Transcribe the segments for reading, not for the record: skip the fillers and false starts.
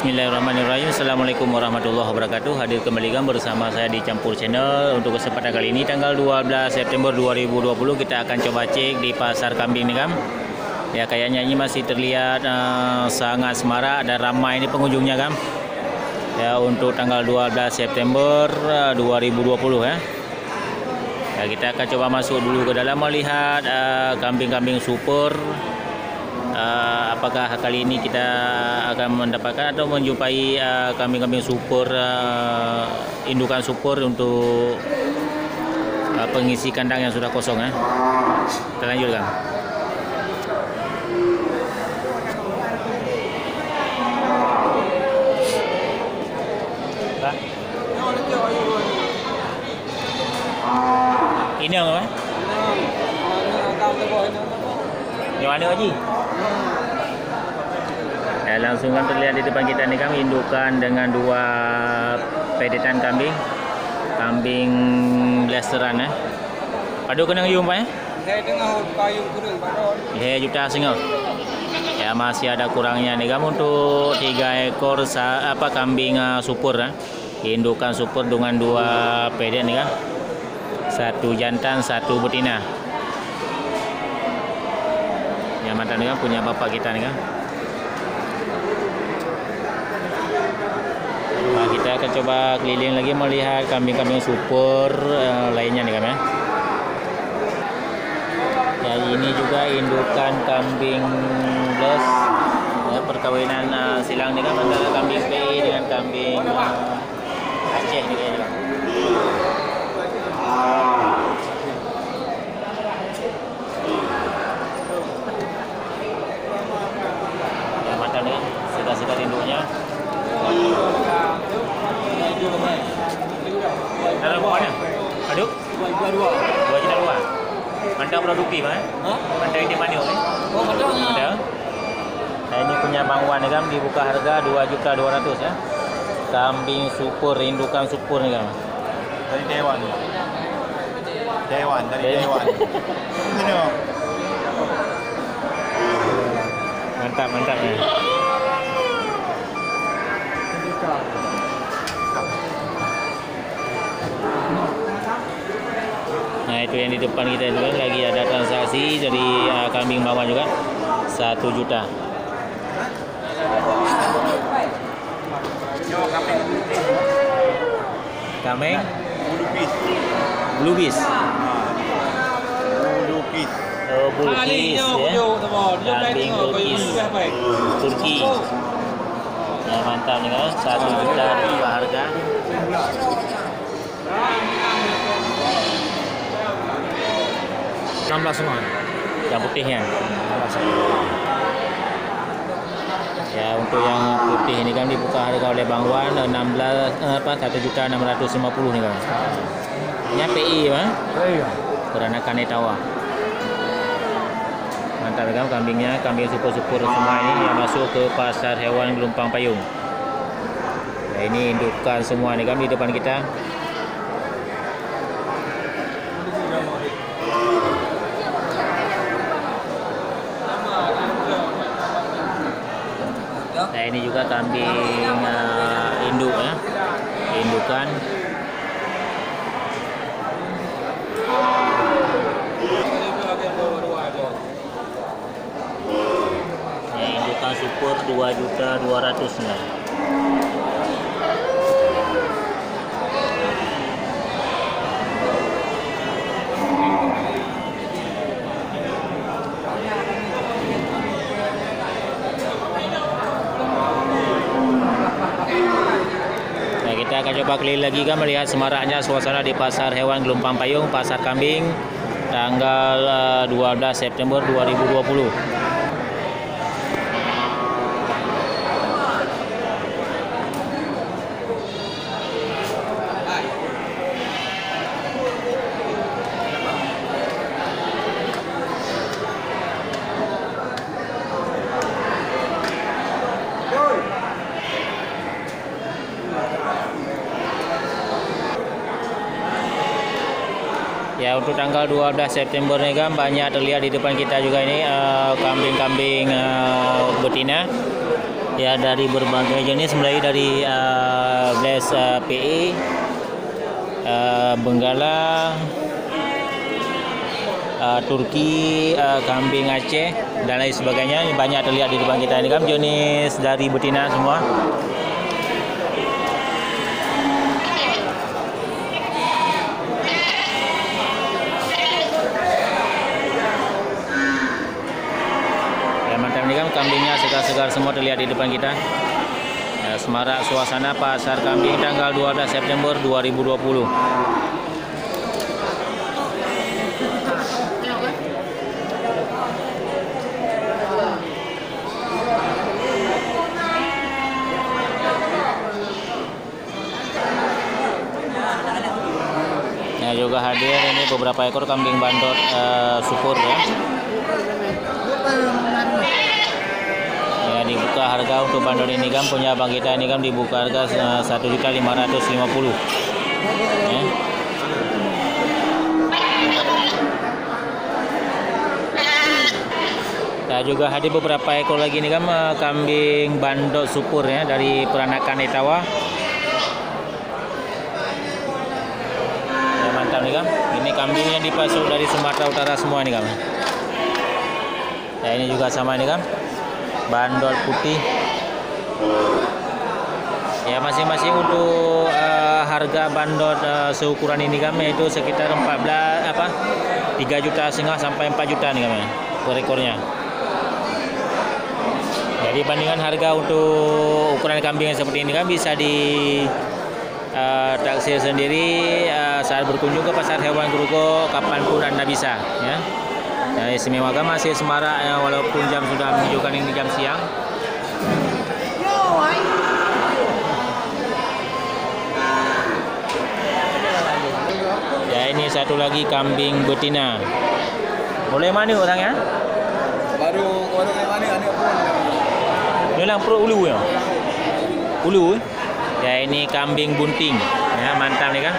Bismillahirrahmanirrahim. Assalamualaikum warahmatullahi wabarakatuh. Hadir kembali kan bersama saya di Campur Channel. Untuk kesempatan kali ini tanggal 12 September 2020 kita akan coba cek di pasar kambing nih kan. Ya kayaknya ini masih terlihat sangat semarak dan ramai ini pengunjungnya kan. Ya untuk tanggal 12 September 2020 ya. Ya kita akan coba masuk dulu ke dalam melihat kambing-kambing super. Apakah kali ini kita akan mendapatkan atau menjumpai kambing-kambing super, indukan super untuk pengisi kandang yang sudah kosong ya. Kita lanjutkan. Ini apa? Yang mana Haji? Ya, langsung kan terlihat di depan kita nih kami indukan dengan dua pedetan kambing blasteran ya. Padu kena yum pak ya? Saya dengar payung kurang padon. Ya juta setengah. Ya masih ada kurangnya nih kamu untuk 3 ekor kambing super ya. Indukan super dengan dua pedet nih kan. Satu jantan, satu betina. Yang mantan nih kan punya bapak kita nih kan. Nah, kita akan coba keliling lagi melihat kambing-kambing super lainnya nih kan ya. Ya ini juga indukan kambing blast ya, perkawinan silang nih kan antara kambing PI dengan kambing Aceh nih kayaknya. Ya mata nih sudah induknya. Ada mana? Aduh. 2 juta 2. Mantap produktif kan? Mantap ini mana ni? Oh, ada. Nah, ini punya Bang Wan ni kan dibuka harga 2.200.000 ya. Kambing super, indukan super ni kan. Dari Dewan. Dari Dewan. Mantap ya. Nah itu yang di depan kita juga lagi ada transaksi dari kambing bawah juga 1 juta. Kambing Blue Beast. Bulkis ya. Kambing Bulkis Turki. Ya mantap nih kan 1 juta dibuka harga. semua. Yang putihnya. Ya untuk yang putih ini kan dibuka harga oleh Bang Wan 1.650.000 nih kan. Ini PI ya. Iya. Peranakan Netawa. Mantap kan kambingnya, kambing super-super semua ini yang masuk ke pasar hewan Gelompang Payung. Nah, ini indukan semua nih kan di depan kita. Nah ini juga kambing induk ya, indukan. Nah, indukan super 2.200.000. Kita akan coba keliling lagi kan melihat semaraknya suasana di pasar hewan Gelompang Payung, pasar kambing tanggal 12 September 2020. Ya untuk tanggal 12 September ini kan banyak terlihat di depan kita juga ini kambing-kambing betina Ya, dari berbagai jenis, mulai dari belas PE, Benggala, Turki, kambing Aceh dan lain sebagainya. Ini banyak terlihat di depan kita ini kan, jenis dari betina semua. Ya, mantap ini kan, kambingnya segar-segar semua terlihat di depan kita. Ya, semarak suasana pasar kambing tanggal 12 September 2020. Ya, juga hadir ini beberapa ekor kambing bandot syukur ya. Ya, dibuka harga untuk bandot ini kan, punya abang kita ini kan, dibuka harga 1.550.000 ya. Ya, juga hadir beberapa ekor lagi nih kan, kambing bandot syukur ya, dari peranakan Etawa. Nih kan, ini kambingnya dipasok dari Sumatera Utara semua nih kan. Ya, ini juga sama nih kan, bandot putih. Ya, masing-masing untuk harga bandot seukuran ini kan, yaitu sekitar 3,5 juta sampai 4 juta nih kan per ekornya. Jadi bandingan harga untuk ukuran kambing yang seperti ini kan bisa di taksir sendiri saat berkunjung ke pasar hewan Grogol kapanpun Anda bisa ya. Ya, istimewa kan masih semarak ya, walaupun jam sudah menunjukkan ini jam siang. Ya, ini satu lagi kambing betina. Boleh mana orangnya? Baru orang yang mana ani pun. Ini lang pro ulu ya. Ulu. Ya, ini kambing bunting. Ya, mantap nih kan.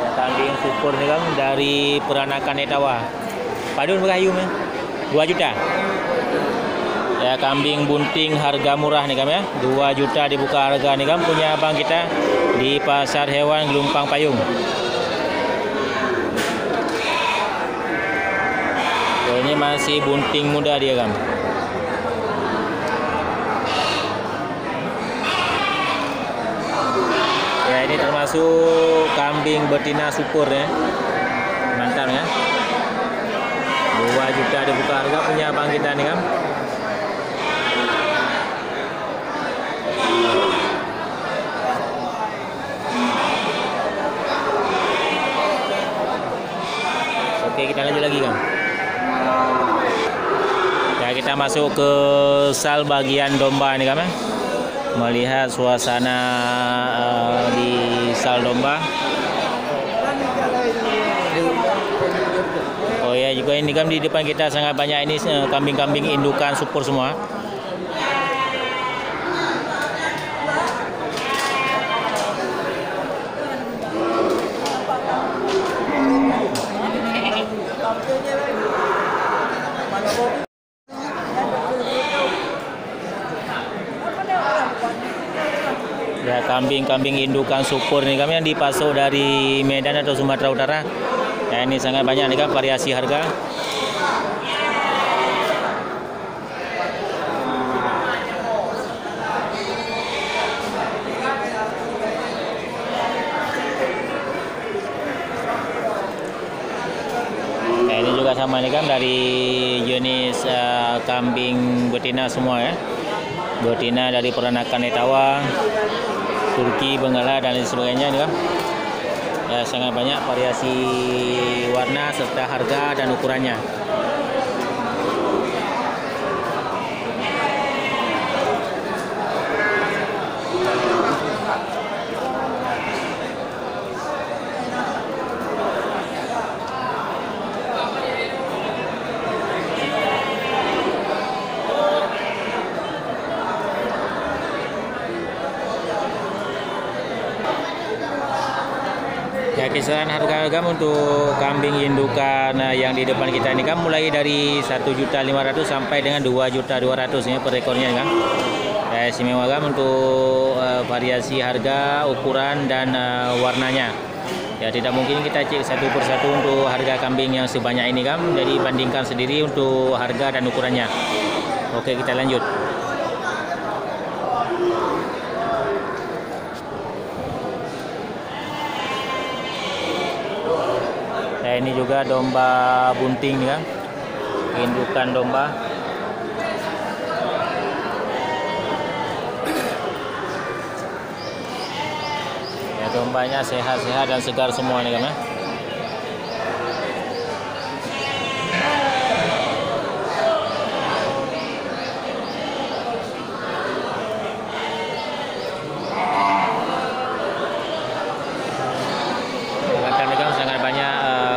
Ya, kambing syukur nih kan, dari peranakan Etawa. Padun berkayu nih. 2 juta. Ya, kambing bunting harga murah nih kan ya, 2 juta dibuka harga nih kan, punya abang kita di pasar hewan Gelumpang Payung. Ya, ini masih bunting muda dia kan. Ya, ini termasuk kambing betina syukur ya, mantap ya. 2 juta dibuka harga, punya abang kita nih kan. Oke, kita lanjut lagi kan. Ya, kita masuk ke sal bagian domba nih kan. Melihat suasana di sal domba. Oh ya, juga ini kan di depan kita sangat banyak ini kambing-kambing indukan syukur semua. Ya, kambing-kambing indukan syukur nih kami yang dipasok dari Medan atau Sumatera Utara. Ya, ini sangat banyak nih kan variasi harga. Nah, ini juga sama nih kan, dari jenis kambing betina semua ya. Betina dari peranakan Etawa, Turki, Benggala dan lain sebagainya nih kan. Ya, sangat banyak variasi warna serta harga dan ukurannya. Ya, kisaran harga untuk kambing indukan yang di depan kita ini kan mulai dari 1.500.000 sampai dengan 2.200.000 ya per ekornya kan. Ya, istimewa kan untuk variasi harga, ukuran dan warnanya. Ya, tidak mungkin kita cek satu persatu untuk harga kambing yang sebanyak ini kan. Jadi bandingkan sendiri untuk harga dan ukurannya. Oke, kita lanjut. Ya, ini juga domba bunting kan, indukan domba. Ya, dombanya sehat-sehat dan segar semua nih kan.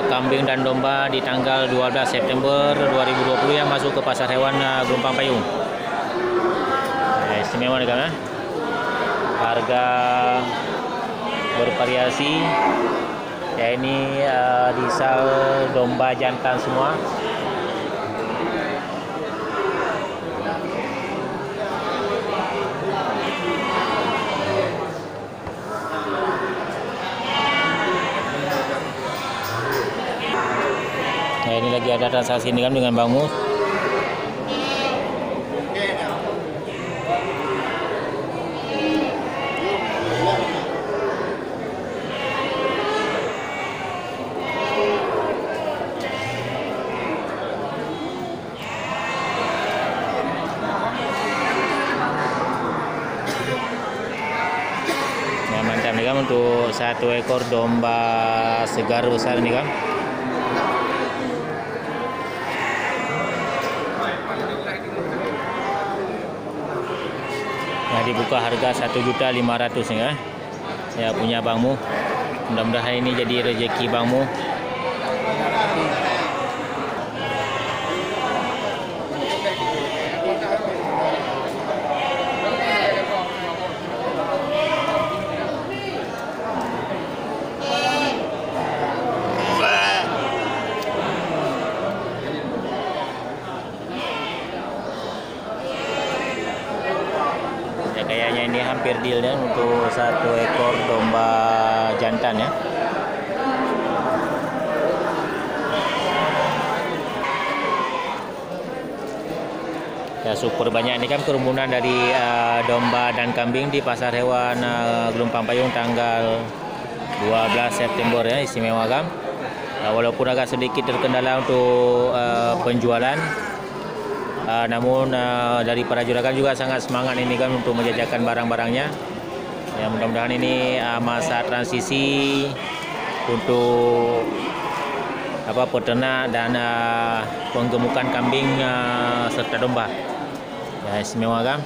Kambing dan domba di tanggal 12 September 2020 yang masuk ke pasar hewan Gelompang Payung. Istimewa nih kan. Harga bervariasi. Ya, ini disal domba jantan semua. Nah, ini lagi ada transaksi ini kan dengan Bang Mus. Nah, mantap nih kan untuk satu ekor domba segar besar nih kan. Nah, dibuka harga 1.500.000 ya. Ya, punya Bangmu. Mudah-mudahan ini jadi rezeki Bangmu. Kayaknya ini hampir deal ya untuk satu ekor domba jantan ya. Ya, super banyak ini kan kerumunan dari domba dan kambing di pasar hewan Gelompang Payung tanggal 12 September ya, istimewa kan. Walaupun agak sedikit terkendala untuk penjualan. Namun dari para juragan juga sangat semangat ini kan untuk menjajakan barang-barangnya. Ya, mudah-mudahan ini masa transisi untuk peternak dan penggemukan kambing serta domba. Ya, istimewa kan.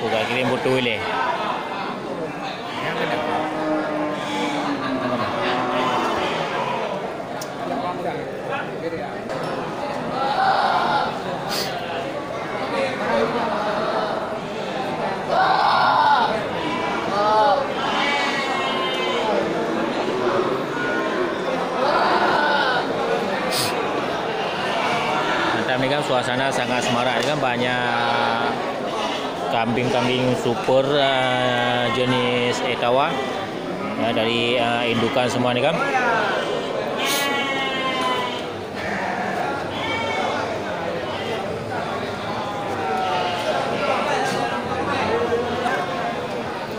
Buka kirim butuh ile. Mantap nih kan, suasana sangat semarak kan, banyak kambing-kambing super jenis Etawa ya, dari indukan semua nih kan.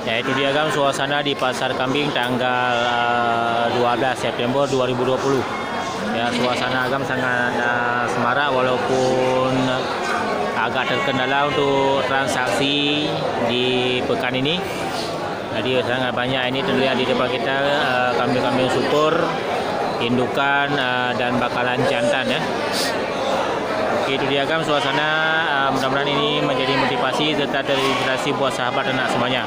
Ya, itu dia kan suasana di pasar kambing tanggal 12 September 2020. Ya, suasana agam sangat semarak walaupun agak terkendala untuk transaksi di pekan ini. Jadi sangat banyak ini terlihat di depan kita kambing-kambing super, indukan dan bakalan jantan ya. Oke, itu dia kan suasana. Mudah-mudahan ini menjadi motivasi serta terinspirasi buat sahabat ternak semuanya.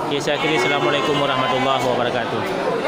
Oke, saya akhiri. Assalamualaikum warahmatullahi wabarakatuh.